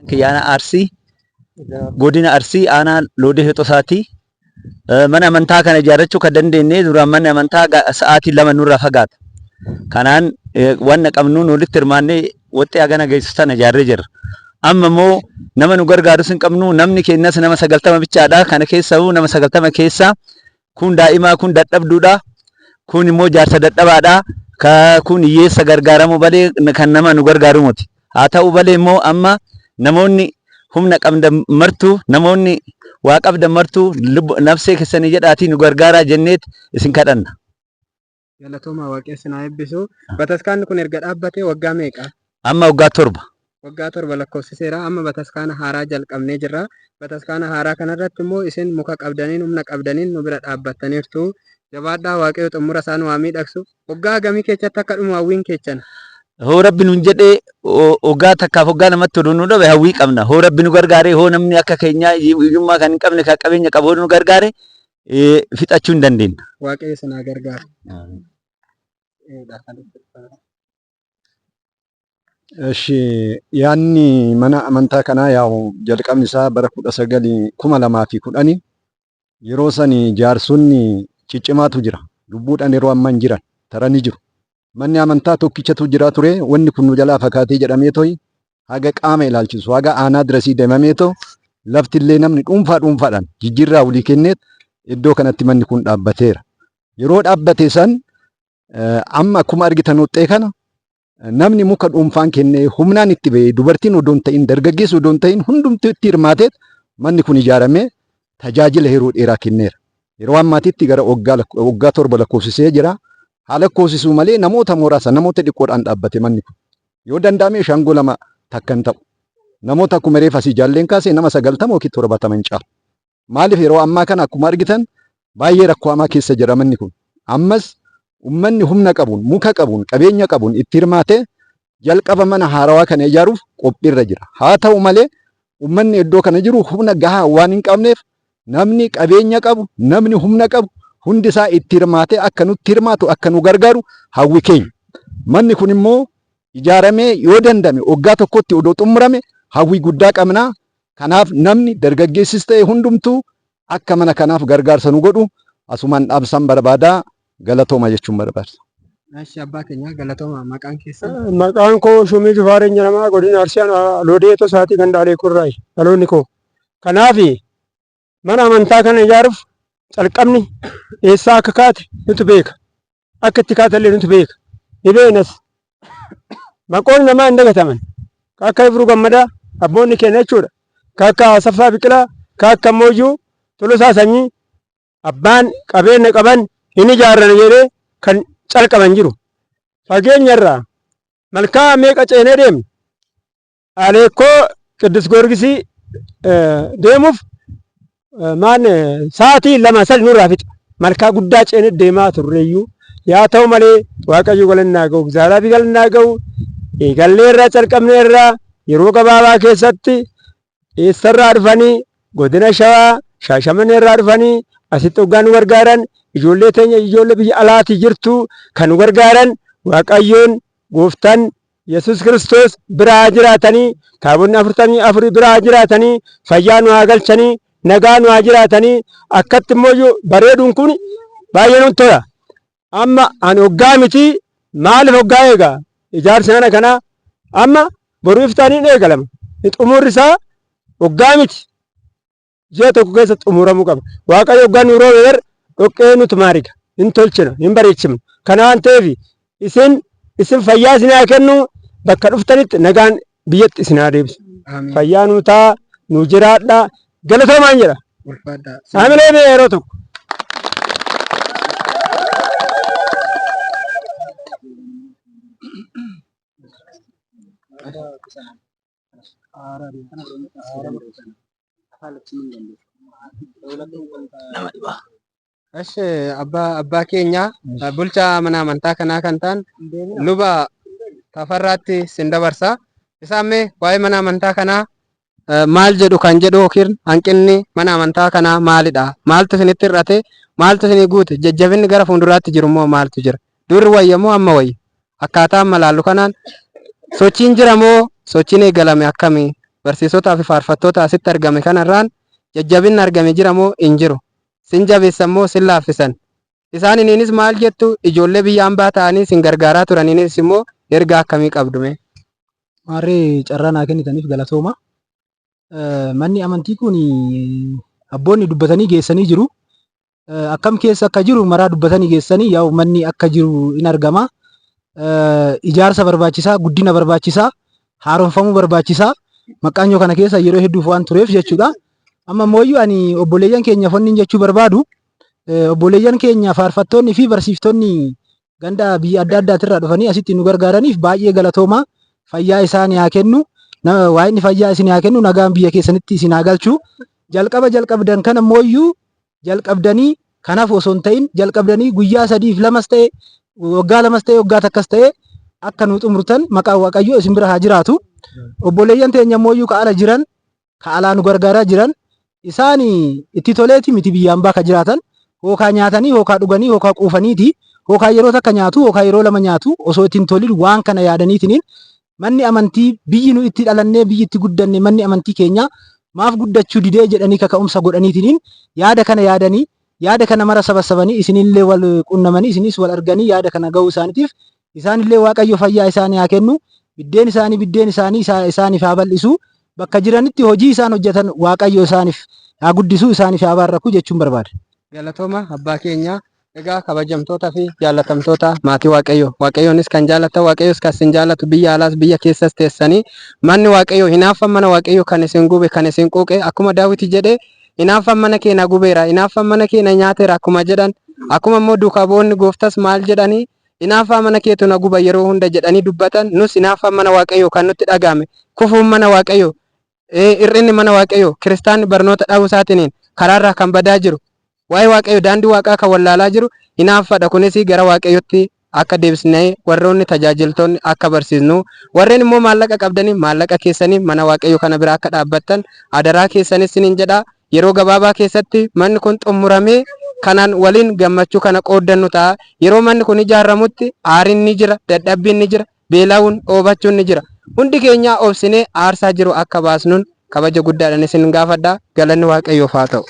Kiyana Arsii godina Arsii aanaa Loodee Hexosaati. Mana amantaa kana ijaarrachuu kan dandeenye duraan manni amantaa sa'aatii 2 nurraa fagaata. Kanaan wanna qabnuun walitti hirmaannee waxxee hagana geessu sana ijaarree jirra. Amma immoo nama nu gargaarus hin qabnu. Namni keenyas nama 90 bichaadha. Kana keessa nama 90 keessa kun daa'imaa, kun dadhabduudha, kun immoo jaarsa dadhabaadha, kun hiyyeessa gargaaramu balee kan nama nu gargaaru miti. Haa ta'u balee immoo amma namoonni humna qabdan martuu, namoonni waa qabdan martuu nafsee keessanii jedhaatii nu gargaaraa jenneet isin kadhanna. Galatooma Waaqessi na eebbisu. Bataskaanni kun erga dhaabbatee waggaa meeqa? Amma waggaa 7. Waggaa 7 lakkoofsiseera. Amma bataskaana haaraa jalqabnee jirra. Bataskaana haaraa kanarratti immoo isin muka qabdaniin, humna qabdaniin nu bira dhaabbattaniirtu. Jabaadhaa Waaqayyo xumura isaan waa miidhagsu. Waggaa gamii keessatti akka dhumu hawwiin keessan? Hoo Rabbi nuun jedhee waggaa takkaaf waggaa namatti oduu nu dhabe hawwii qabna. Hoo Rabbi nu gargaare, hoo namni akka keenyaa hiyyummaa kan hin qabne kan qabeenya qabu nu gargaare fixachuu hin dandeenya. Waaqayyo sana gargaara. እሺ ያኒ mana amantaa kana yaa'u jalqabni isaa bara 2010 yeroo sani jaarsonni ciccimaatu jira. Lubbuudhaan yeroo amman jiran taranii jiru. Manni amantaa tokkichatu jira ture. Wanni kun nu jalaa fakkaatee jedhamee to'i haga qaama ilaalchisu haga aanaa dirasii deemamee to lafti illee namni dhuunfaadhaan jijjiirraa walii kenneet iddoo kanatti manni kun dhaabbateera. Yeroo dhaabbate san amma akkuma argitan waxxee kana namni muka dhuunfaan kennee humnaan itti ba'ee dubartiin odoon ta'in dargaggeessi odoon ta'in hundumtuu itti hirmaateet manni kun ijaaramee tajaajila yeroo dheeraa kenneera. Yeroo ammaatitti gara waggaa 7 lakkoofsisee jira. Haala lakkoofsisuu malee namoota muraasa namoota xiqqoodhaan dhaabbate manni kun. Yoo danda'ame shangoo 2 takkan ta'u. Namoota akkuma reefa asii jaalleen kaasee nama 90 yookiin 70 hin caalu. Maaliif yeroo ammaa kana akkuma argitan baay'ee rakkoo hamaa keessa jira manni kun. Ammas ummanni humna qabuun, muka qabuun, qabeenya qabuun itti hirmaatee jalqaba mana haarawaa kana ijaaruuf qophiirra jira. Haa ta'u malee ummanni iddoo kana jiru humna gahaa waan hin qabneef namni qabeenya qabu, namni humna qabu hundi isaa itti hirmaatee akka nutti hirmaatu akka nu gargaaru hawwi keenya. Manni kun immoo ijaaramee yoo dandame waggaa tokkotti odoo xumurame hawwi guddaa qabnaa. Kanaaf namni dargaggeessis ta'e hundumtuu akka mana kanaaf gargaarsa nu godhu asumaan dhaabsan barbaadaa. Galatooma jechuun barbaada. Ashi abbaa keenya galatooma maqaan keessa? Maqaan koo Shumii Jufaareen jedhama. Godina Arsii Loodee Hexosaatii Gandaalee Kurraayi dhaloonni koo. Kanaaf mana amantaa kana ijaaruuf calqabni eessaa akka kaate nutu beeka. Akka itti kaatallee nutu beeka. Ni beeknas. Maqoonni namaa hin dagataman. Akka Ibruu Gammadaa abboonni keenya jechuudha. Akka Asaffaa Biqilaa, akka Mooyyuu Tolosaa Sanyii abbaan qabeenya qaban inni ijaarran jedhee kan calqaban jiru. Fageenyarraa malkaa meeqa ceenee deemne Aleekkoo Qiddus Goorgisii deemuuf sa'aatii 2-3 nurraa fixa. Malkaa guddaa ceenee deemaa turreeyyuu yaa ta'u malee Waaqayyo galannaa ga'u, Zaalaa fi galannaa ga'u eegallee irraa calqabnee irraa yeroo gabaabaa keessatti eessarraa dhufanii godina Shawaa Shaashamannee irraa dhufanii asitti hoggaan nu gargaaran ijoollee teenya ijoollee biyya alaatii jirtu kan nu gargaaran Waaqayyoon Gooftaan Yesus Kiristoos biraa jiraatanii taabonni 44 biraa jiraatanii fayyaa nu haa galchanii nagaa nu haa jiraatanii akkatti immoo bareeduun kun baay'ee nutti tola. Amma ani hoggaa miti maaliif hoggaa eegaa ijaarsi mana kanaa amma boruu iftaaniin eegalama. Xumurri isaa hoggaa miti. Ji'a tokko keessa xumuramuu qaba. Waaqayyo hoggaa nu roobeer dhoqqee nuti maariga hin tolchina hin bareechifna. Kana waan ta'eef isin fayyaa isin haa kennu bakka dhuftanitti nagaan biyyatti isin haa deebisu. Fayyaa nu taa nu jiraadha galatoomaan jedha. Saamilee mee yeroo tokko. Ashi abbaa keenya bulchaa mana amantaa kanaa kan ta'an luba Tafarraatti sin dabarsa. Isaan mee waa'ee mana amantaa kanaa maal jedhu kan jedhu yookiin hanqinni mana amantaa kanaa maalidha? Maaltu isinitti hir'ate? Maaltu isinii guute? Jajjabinni gara fuulduraatti jiru immoo maaltu jira? Durri wayya moo amma wayya? Akkaataa amma laallu kanaan sochiin jira moo sochiin eegalame akkamii? barsiisotaa fi faarfattoota asitti argame kanarraan jajjabinni argame jira moo hin jiru? Sin jabeessan moo sin laaffisan? Isaaniinis maal jettu? Ijoollee biyya hambaa ta'anii sin gargaaraa turaniinis immoo ergaa akkamii qabdume? Maarree carraa naa kennitaniif galatooma. Manni amantii kun abboonni dubbatanii geessanii jiru. Akkam keessa akka jiru maraa dubbatanii geessanii yaa'u manni akka jiru in argama. Ijaarsa barbaachisaa, guddina barbaachisaa, haaromfamuu barbaachisaa. Maqaanyoo kana keessa yeroo hedduuf waan tureef jechuudha. Amma mooyyuu ani obboleeyyan keenya fonniin jechuu barbaadu. Obboleeyyan keenya faarfattoonni fi barsiiftonni ganda biyya adda addaatirraa dhufanii asitti nu gargaaraniif baay'ee galatooma. Fayyaa isaanii haa kennu. Waa'inni fayyaa isin haa kennu. Nagaan biyya keessanitti isin haa galchu. Jalqabdan kana mooyyuu jalqabdanii kanaaf osoo hin ta'in jalqabdanii guyyaa 3-2 ta'e waggaa 2 ta'e waggaa takkas ta'e akka nu xumurtan maqaa Waaqayyoo isin bira haa jiraatu. Obboleeyyan teenya mooyyuu ka ala jiran ka alaa nu gargaaraa jiran isaan itti toleeti miti biyyaan baa ka jiraatan hookaa nyaatanii hookaa dhuganii hookaa quufaniiti hookaa yeroo takka nyaatu hookaa yeroo lama nyaatu osoo ittiin tolin waan kana yaadaniitiin manni amantii biyyi nu itti dhalannee biyyi itti guddanne manni amantii keenya maaf guddachuu didee jedhanii kaka'umsa godhaniitiin yaada kana yaadanii yaada kana mara sabasabanii isinillee wal qunnamanii isinis wal arganii yaada kana ga'uu isaaniitiif isaanillee Waaqayyo fayyaa isaanii haa kennu. Biddeen isaanii isaaniif haa bal'isu. Bakka jiranitti hojii isaan hojjetan Waaqayyo isaaniif haa guddisu, isaaniif haa baaraku jechuun barbaada. Galatooma abbaa keenya. Egaa kabajamtoota fi jaallatamtoota maatii Waaqayyoonis kan jaallatan Waaqayyoos kan isin jaallatu biyya alaas biyya keessas teessanii manni Waaqayyoo hinaaffan mana Waaqayyoo kan isin gube kan isin quuqe akkuma Daawiti jedhee hinaaffan mana kee na gubeera hinaaffan mana kee na nyaateera akkuma jedhan akkuma immoo duukaa bu'oonni gooftas maal jedhanii hinaaffaa mana keetu na guba yeroo hunda jedhanii dubbatan nus hinaaffan mana Waaqayyoo kan nutti dhagahame kufuun mana Waaqayyoo hir'inni mana Waaqayyoo kiristaanni barnoota dhabuu isaatiin karaarraa kan badaa jiru. Waa'ee Waaqayyoo daandii Waaqaa kan wallaalaa jiru hinaaffadha. Kunis gara Waaqayyootti akka deebisnee warroonni tajaajiltoonni akka barsiisnu warreen immoo maallaqa qabdanii maallaqa keessanii mana Waaqayyoo kana bira akka dhaabbattan adaraa keessanis sinin jedha. Yeroo gabaabaa keessatti manni kun xumuramee kanaan waliin gammachuu kana qooddannu ta'a. Yeroo manni kun ijaaramutti aariin ni jira, dadhabbiin ni jira, beela'uun dhoobachuun ni jira. Hundi keenya obsinee aarsaa jiru akka baasnuun kabaja guddaadhaan isin gaafadha. Galanni Waaqayyoof haa ta'u.